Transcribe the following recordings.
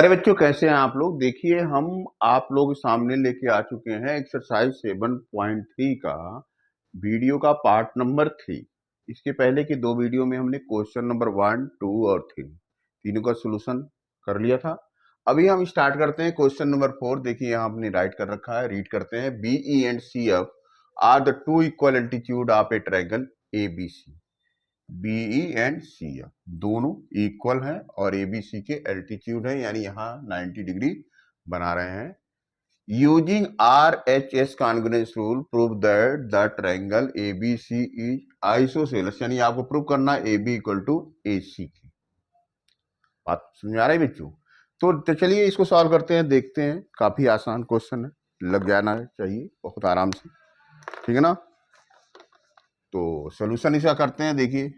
अरे बच्चों, कैसे हैं आप लोग। देखिए, हम आप लोग सामने लेके आ चुके हैं एक्सरसाइज 7.3 का वीडियो का पार्ट नंबर 3। इसके पहले की दो वीडियो में हमने क्वेश्चन नंबर 1, 2 और 3 तीनों का सोल्यूशन कर लिया था। अभी हम स्टार्ट करते हैं क्वेश्चन नंबर 4। देखिए यहाँ हमने राइट कर रखा है, रीड करते हैं। BE and CF are the two equal altitude of a triangle ABC। BE and CF दोनों इक्वल हैं और ABC के एल्टीट्यूड है, यानी यहाँ 90 डिग्री बना रहे हैं। Using RHS congruence rule prove that the triangle ABC is isosceles, यानी आपको प्रूव करना है AB इक्वल टू AC की। बात समझ आ रही है बच्चों? तो चलिए इसको सॉल्व करते हैं, देखते हैं। काफी आसान क्वेश्चन है, लग जाना चाहिए बहुत आराम से, ठीक है ना। तो सोल्यूशन इसका करते हैं। देखिए,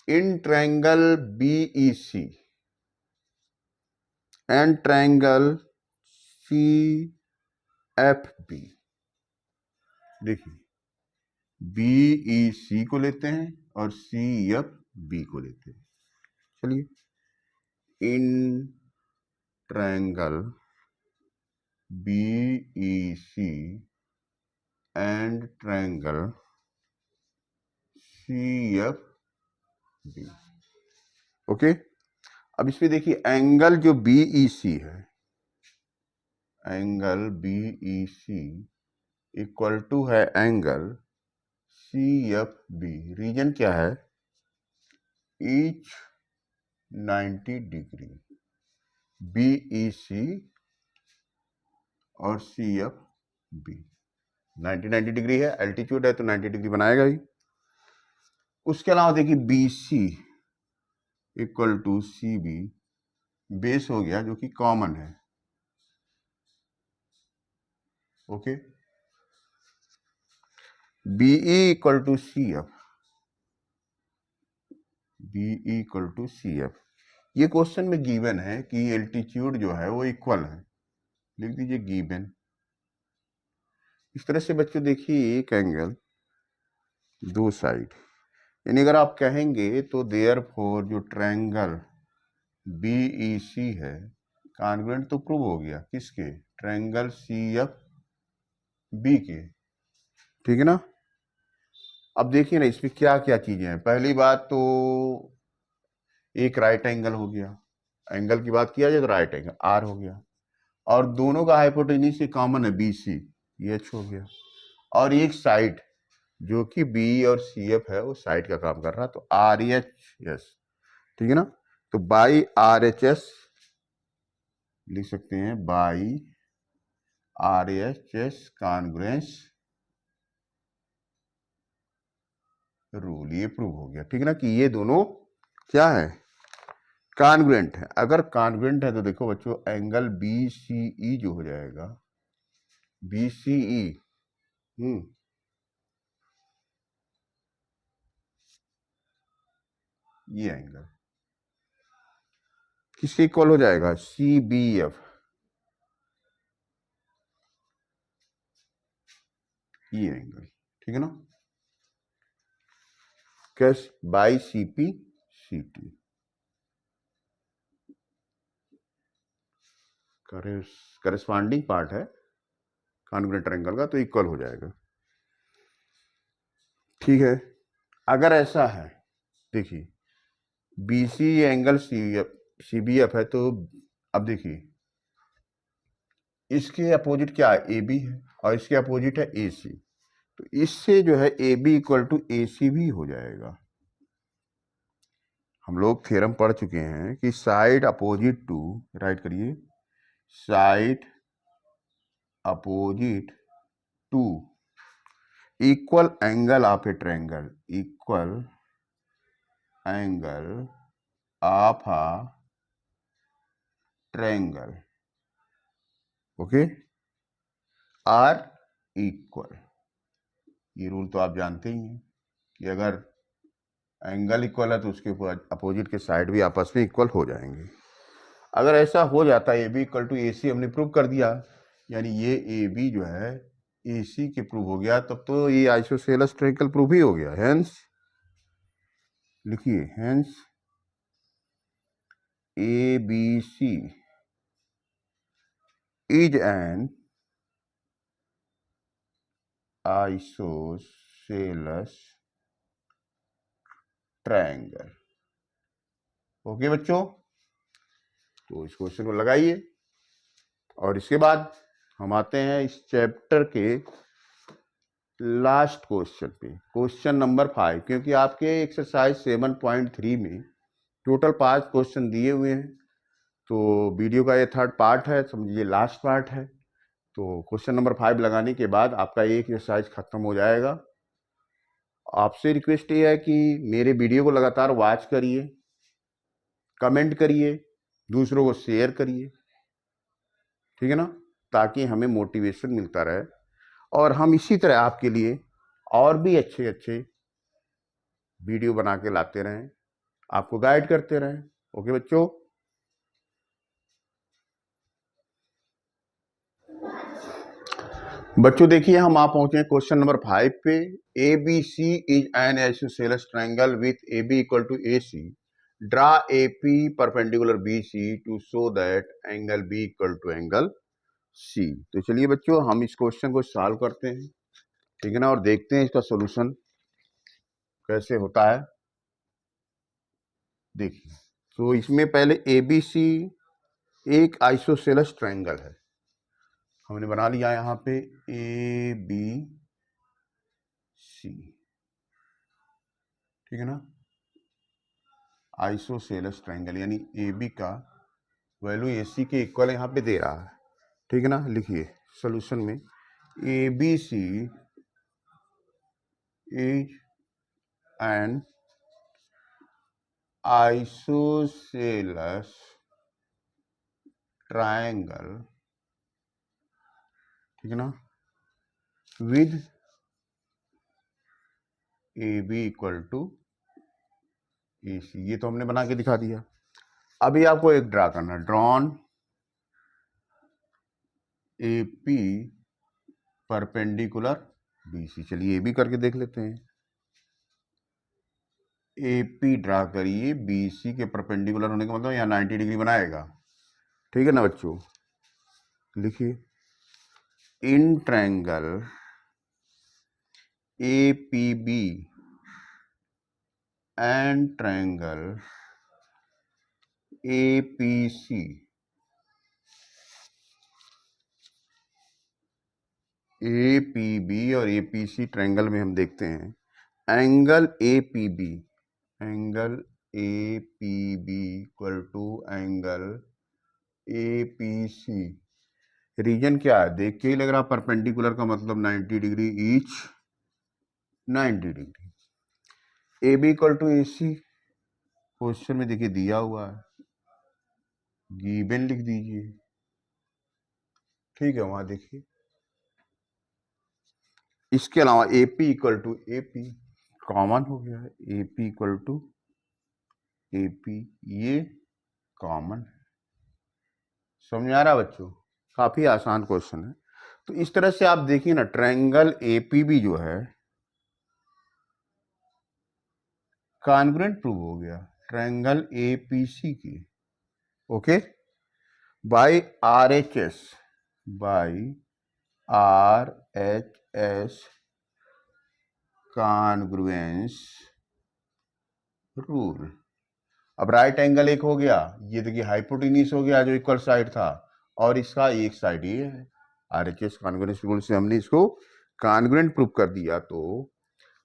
in triangle BEC and triangle CFB, देखिए BEC को लेते हैं और CFB को लेते हैं। चलिए, in triangle BEC and triangle CFB, okay. अब इसमें देखिए, एंगल जो BEC है, एंगल BEC इक्वल टू है एंगल CFB। रीजन क्या है? Each 90 degree. BEC और CFB 90 डिग्री है, एल्टीट्यूड है तो 90 डिग्री बनाएगा ही। उसके अलावा देखिए, BC equal to CB base हो गया, जो कि कॉमन है, okay. BE equal to CF, BE equal to CF। ये क्वेश्चन में गिवन है कि एल्टीट्यूड जो है वो इक्वल है, लिख दीजिए गिवन। इस तरह से बच्चों देखिए, एक एंगल दो साइड, यानी अगर आप कहेंगे तो देयरफॉर जो ट्रायंगल BEC है कॉन्ग्रुएंट तो प्रूव हो गया, किसके? ट्रायंगल CFB के, ठीक है ना। अब देखिए ना, इसमें क्या क्या चीजें हैं। पहली बात तो एक राइट एंगल हो गया, एंगल की बात किया जाए तो राइट एंगल R हो गया, और दोनों का हाइपोटेन्यूज कॉमन है BC, ये H हो गया। और एक साइड जो कि B और CF है, वो साइड का काम कर रहा है, तो RHS, ठीक है ना। तो बाई RHS लिख सकते हैं, बाई RHS कॉन्ग्रुएंस रूल, ये प्रूव हो गया, ठीक है ना, कि ये दोनों क्या है? कॉन्ग्रुएंट है। अगर कॉन्ग्रुएंट है तो देखो बच्चों, एंगल BCE जो हो जाएगा, BCE ये एंगल किससे इक्वल हो जाएगा? CBF, ये एंगल, ठीक है ना। कैस बाई CPCT करेस्पॉन्डिंग पार्ट है कॉन्ग्रुएंट ट्रायंगल का, तो इक्वल हो जाएगा, ठीक है। अगर ऐसा है, देखिए BC एंगल CBF है, तो अब देखिए इसके अपोजिट क्या है? AB है, और इसके अपोजिट है AC, तो इससे जो है AB इक्वल टू AC भी हो जाएगा। हम लोग थ्योरम पढ़ चुके हैं कि साइड अपोजिट टू, राइट करिए, side opposite to equal angle of a triangle, equal angle of a triangle, okay, are equal. ये रूल तो आप जानते ही हैं कि अगर एंगल इक्वल है तो उसके अपोजिट के साइड भी आपस में इक्वल हो जाएंगे। अगर ऐसा हो जाता है AB इक्वल टू AC, हमने प्रूव कर दिया, यानी ये AB जो है AC के प्रूव हो गया, तब तो ये आइसोसेलेस ट्रायंगल प्रूव ही हो गया। हेंस लिखिए, hence ABC is an isosceles triangle. Okay बच्चों, तो इस क्वेश्चन को लगाइए और इसके बाद हम आते हैं इस चैप्टर के लास्ट क्वेश्चन पे, क्वेश्चन नंबर 5। क्योंकि आपके एक्सरसाइज 7.3 में टोटल 5 क्वेश्चन दिए हुए हैं, तो वीडियो का ये थर्ड पार्ट है, समझिए लास्ट पार्ट है। तो क्वेश्चन नंबर 5 लगाने के बाद आपका एक एक्सरसाइज खत्म हो जाएगा। आपसे रिक्वेस्ट ये है कि मेरे वीडियो को लगातार वॉच करिए, कमेंट करिए, दूसरों को शेयर करिए, ठीक है ना, ताकि हमें मोटिवेशन मिलता रहे और हम इसी तरह आपके लिए और भी अच्छे अच्छे वीडियो बना के लाते रहें, आपको गाइड करते रहें। ओके बच्चों, देखिए हम आप पहुंचे हैं क्वेश्चन नंबर 5 पे। A B C is an isosceles triangle with A B equal to A C, draw A P perpendicular B C to show that angle B equal to angle C. तो चलिए बच्चों हम इस question को solve करते हैं, ठीक है ना, और देखते हैं इसका सॉल्यूशन कैसे होता है। देखिए, तो इसमें पहले ए बी सी एक आइसोसेलेस ट्रायंगल है, हमने बना लिया यहाँ पे ए बी सी, ठीक है ना, आइसोसेलेस ट्रायंगल, यानी ए बी का वैल्यू ए सी के इक्वल यहाँ पे दे रहा है, ठीक है ना। लिखिए सॉल्यूशन में A B C is an isosceles triangle, ठीक है ना, with A B equal to A C. ये तो हमने बना के दिखा दिया। अभी आपको एक ड्रा करना, drawn A P perpendicular B C. चलिए ए बी करके देख लेते हैं। ए पी ड्रा करिए, बी सी के परपेंडिकुलर होने का मतलब यहाँ 90 डिग्री बनाएगा, ठीक है ना बच्चों। लिखिए in triangle A P B and triangle A P C, A P B और ए पी सी ट्रायंगल में हम देखते हैं angle A P B, angle A P B equal to angle A P C. Reason क्या है, देख के ही लग रहा परपेंडिकुलर का मतलब 90 degree each, 90 degree. A B equal to A C question में देखिए दिया हुआ है, गिवन लिख दीजिए, ठीक है, वहां देखिए। इसके अलावा A P equal to A P common हो गया है, A P equal to A P, ये कॉमन। समझ आ रहा बच्चों, काफी आसान क्वेश्चन है। तो इस तरह से आप देखिए ना, ट्रायंगल ए पी बी जो है कॉन्ग्रुएंट प्रूव हो गया ट्रायंगल ए पी सी की, okay, by R H S, by R H S congruence rule. अब राइट एंगल एक हो गया, ये देखिए हाइपोटेन्यूस हो गया जो इक्वल साइड था, और इसका एक साइड ये है। आरएचएस कॉन्ग्रुएंस रूल से हमने इसको कॉन्ग्रुएंट प्रूव कर दिया, तो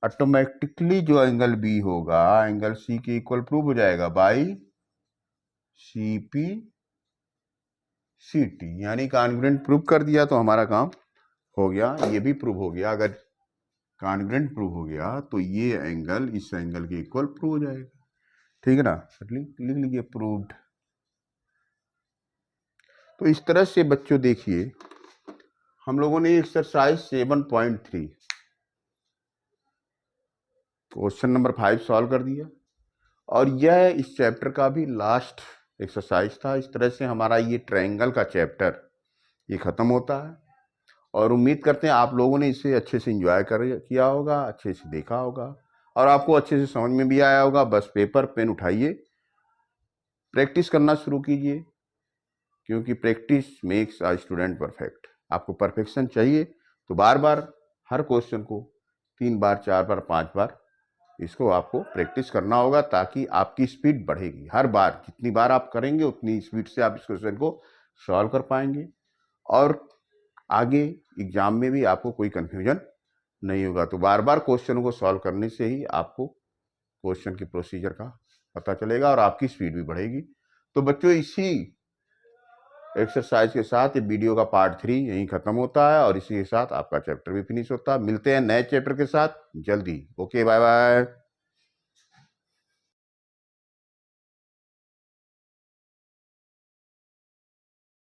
ऑटोमेटिकली जो एंगल बी होगा एंगल सी के इक्वल प्रूव हो जाएगा by C P C T, यानी कॉन्ग्रुएंट प्रूव कर दिया तो हमारा काम हो गया। ये भी प्रूव हो गया, अगर कॉन्ग्रुएंट प्रूव हो गया तो ये एंगल इस एंगल के इक्वल प्रूव हो जाएगा, ठीक है ना। लिख लीजिए प्रूव्ड। तो इस तरह से बच्चों देखिए हम लोगों ने एक्सरसाइज 7.3 क्वेश्चन नंबर 5 सॉल्व कर दिया, और यह इस चैप्टर का भी लास्ट एक्सरसाइज था। इस तरह से हमारा ये ट्रायंगल का चैप्टर ये खत्म होता है, और उम्मीद करते हैं आप लोगों ने इसे अच्छे से एंजॉय किया होगा, अच्छे से देखा होगा, और आपको अच्छे से समझ में भी आया होगा। बस पेपर पेन उठाइए प्रैक्टिस करना शुरू कीजिए, क्योंकि practice makes a student perfect. आपको परफेक्शन चाहिए तो बार बार हर क्वेश्चन को 3 बार, 4 बार, 5 बार इसको आपको प्रैक्टिस करना होगा, ताकि आपकी स्पीड बढ़ेगी। हर बार जितनी बार आप करेंगे उतनी स्पीड से आप इस क्वेश्चन को सॉल्व कर पाएंगे, और आगे एग्जाम में भी आपको कोई कंफ्यूजन नहीं होगा। तो बार बार क्वेश्चन को सॉल्व करने से ही आपको क्वेश्चन के प्रोसीजर का पता चलेगा और आपकी स्पीड भी बढ़ेगी। तो बच्चों, इसी एक्सरसाइज के साथ ये वीडियो का पार्ट 3 यहीं खत्म होता है, और इसी के साथ आपका चैप्टर भी फिनिश होता है। मिलते हैं नए चैप्टर के साथ जल्दी। Okay, bye bye.